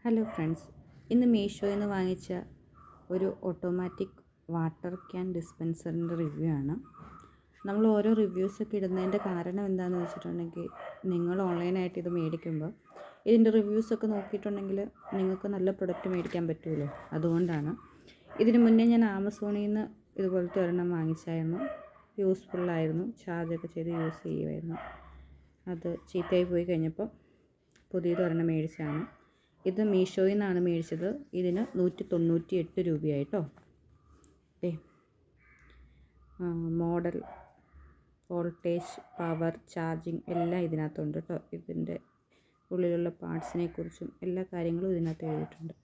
Hello friends, ഇന്ന് മീഷോയിൽ നിന്ന് വാങ്ങിച്ച ഒരു ഓട്ടോമാറ്റിക് വാട്ടർ ക്യാൻ ഡിസ്പെൻസറിൻ്റെ റിവ്യൂ ആണ്. നമ്മൾ ഓരോ റിവ്യൂസൊക്കെ ഇടുന്നതിൻ്റെ കാരണം എന്താണെന്ന് വെച്ചിട്ടുണ്ടെങ്കിൽ, നിങ്ങൾ ഓൺലൈനായിട്ട് ഇത് മേടിക്കുമ്പോൾ ഇതിൻ്റെ റിവ്യൂസൊക്കെ നോക്കിയിട്ടുണ്ടെങ്കിൽ നിങ്ങൾക്ക് നല്ല പ്രൊഡക്റ്റ് മേടിക്കാൻ പറ്റുമല്ലോ. അതുകൊണ്ടാണ്. ഇതിന് മുന്നേ ഞാൻ ആമസോണിൽ നിന്ന് ഇതുപോലത്തെ ഒരെണ്ണം വാങ്ങിച്ചായിരുന്നു. യൂസ്ഫുള്ളായിരുന്നു. ചാർജൊക്കെ ചെയ്ത് യൂസ് ചെയ്യുമായിരുന്നു. അത് ചീത്തയായി പോയി കഴിഞ്ഞപ്പോൾ പുതിയതൊരെണ്ണം മേടിച്ചാണ്. ഇത് മീഷോയിൽ നിന്നാണ് മേടിച്ചത്. ഇതിന് 198 രൂപയായിട്ടോ. മോഡൽ, വോൾട്ടേജ്, പവർ, ചാർജിങ് എല്ലാം ഇതിനകത്തുണ്ട് കേട്ടോ. ഇതിൻ്റെ ഉള്ളിലുള്ള പാർട്സിനെ കുറിച്ചും എല്ലാ കാര്യങ്ങളും ഇതിനകത്ത് എഴുതിയിട്ടുണ്ട്.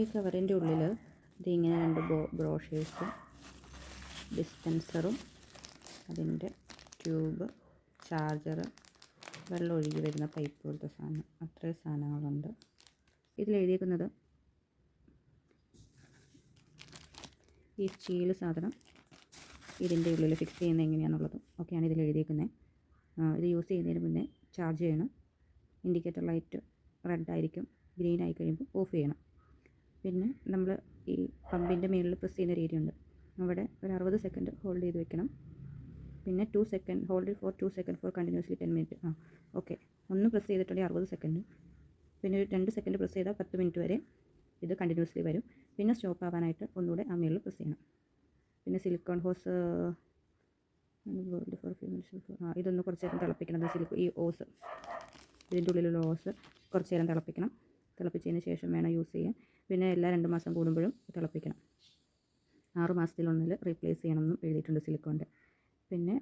ഈ കവറിൻ്റെ ഉള്ളിൽ ഇതിങ്ങനെ 2 ബ്രോഷേഴ്സും ഡിസ്പെൻസറും അതിൻ്റെ ട്യൂബ്, ചാർജർ, വെള്ളം ഒഴുകി വരുന്ന പൈപ്പ് പോലത്തെ സാധനം, അത്രയും സാധനങ്ങളുണ്ട്. ഇതിലെഴുതിയിരിക്കുന്നത് ഈ സ്റ്റീൽ സാധനം ഇതിൻ്റെ ഉള്ളിൽ ഫിക്സ് ചെയ്യുന്നത് എങ്ങനെയാണെന്നുള്ളതും ഒക്കെയാണ് ഇതിൽ എഴുതിയിരിക്കുന്നത്. ഇത് യൂസ് ചെയ്യുന്നതിന് മുന്നേ ചാർജ് ചെയ്യണം. ഇൻഡിക്കേറ്റർ ലൈറ്റ് റെഡ് ആയിരിക്കും, ഗ്രീൻ ആയി കഴിയുമ്പോൾ ഓഫ് ചെയ്യണം. പിന്നെ നമ്മൾ ഈ പമ്പിൻ്റെ മുകളിൽ പ്രസ് ചെയ്യുന്ന രീതിയുണ്ട്. അവിടെ ഒരു 60 സെക്കൻഡ് ഹോൾഡ് ചെയ്ത് വെക്കണം. പിന്നെ 2 second hold for 2 second for continuously 10 minute. Okay. ഒന്ന് പ്രസ് ചെയ്തിട്ടുണ്ടെങ്കിൽ 60 സെക്കൻഡ്. പിന്നെ ഒരു 2 സെക്കൻഡ് പ്രസ് ചെയ്താൽ 10 മിനിറ്റ് വരെ ഇത് കണ്ടിന്യൂസ്ലി വരും. പിന്നെ സ്റ്റോപ്പ് ആവാനായിട്ട് ഒന്നുകൂടെ ആ മുകളിൽ പ്രസ് ചെയ്യണം. പിന്നെ സിലിക്കോൺ ഹോസ് ഇതൊന്ന് കുറച്ച് നേരം തിളപ്പിക്കണം. ഈ ഓസ്, ഇതിൻ്റെ ഉള്ളിലുള്ള ഓസ് കുറച്ച് നേരം തിളപ്പിക്കണം. തിളപ്പിച്ചതിന് ശേഷം വേണം യൂസ് ചെയ്യാൻ. പിന്നെ എല്ലാ 2 മാസം കൂടുമ്പോഴും തിളപ്പിക്കണം. 6 മാസത്തിലൊന്നിൽ റീപ്ലേസ് ചെയ്യണമെന്നും എഴുതിയിട്ടുണ്ട് സിലിക്കോണിൻ്റെ. പിന്നെ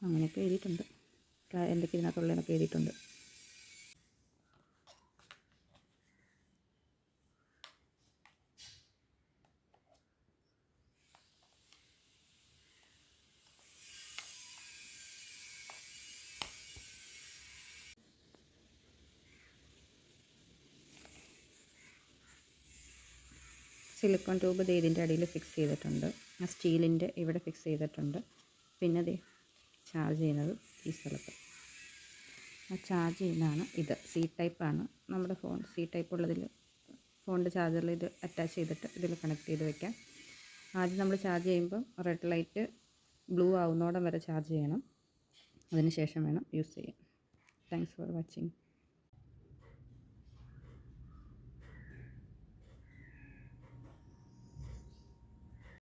അങ്ങനെയൊക്കെ എഴുതിയിട്ടുണ്ട്. എന്തൊക്കെ ഇതിനകത്തുള്ളതൊക്കെ എഴുതിയിട്ടുണ്ട്. സിലിക്കോൺ ട്യൂബ് ഇതിൻ്റെ അടിയിൽ ഫിക്സ് ചെയ്തിട്ടുണ്ട്. ആ സ്റ്റീലിൻ്റെ ഇവിടെ ഫിക്സ് ചെയ്തിട്ടുണ്ട്. പിന്നെ ചാർജ് ചെയ്യുന്നത് ഈ സ്ഥലത്ത്. ആ ചാർജ് ചെയ്യുന്നതാണ് ഇത്. സി ടൈപ്പാണ്. നമ്മുടെ ഫോൺ സി ടൈപ്പ് ഉള്ളതിൽ ഫോണിൻ്റെ ചാർജറിൽ ഇത് അറ്റാച്ച് ചെയ്തിട്ട് ഇതിൽ കണക്ട് ചെയ്ത് വയ്ക്കാം. ആദ്യം നമ്മൾ ചാർജ് ചെയ്യുമ്പോൾ റെഡ് ലൈറ്റ് ബ്ലൂ ആവുന്നോടം വരെ ചാർജ് ചെയ്യണം. അതിന് ശേഷം വേണം യൂസ് ചെയ്യാൻ. Thanks for watching.